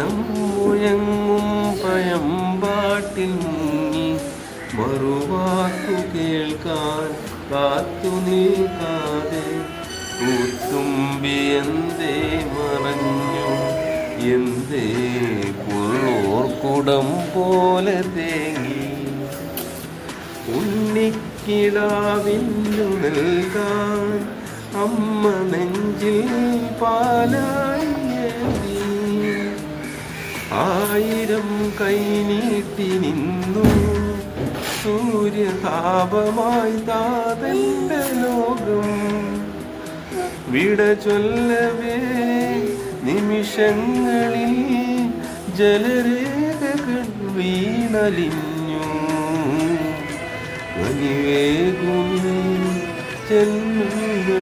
മനം മുഴങ്ങും പഴമ്പാട്ടിൽ മുങ്ങി മറുവാക്കു കേൾക്കാൻ കാത്തു നിൽക്കാതെ കൂത്തുമ്പി എന്തേ മറഞ്ഞു, എന്തേ പുള്ളോർക്കുടം പോലെ തേങ്ങി. ഉണ്ണിക്കിടാവിന്നു നൽകാൻ അമ്മ നെഞ്ചിൽ പാലായി ഏന്തി. 1000 കൈനീട്ടി നിന്നു സൂര്യതാപമായി താതന്റെ ലോകം. വിട ചൊല്ലവേ നിമിഷങ്ങളിൽ ജലരേഖകൾ വീണലിഞ്ഞു. വനിവേഗും ജന്മ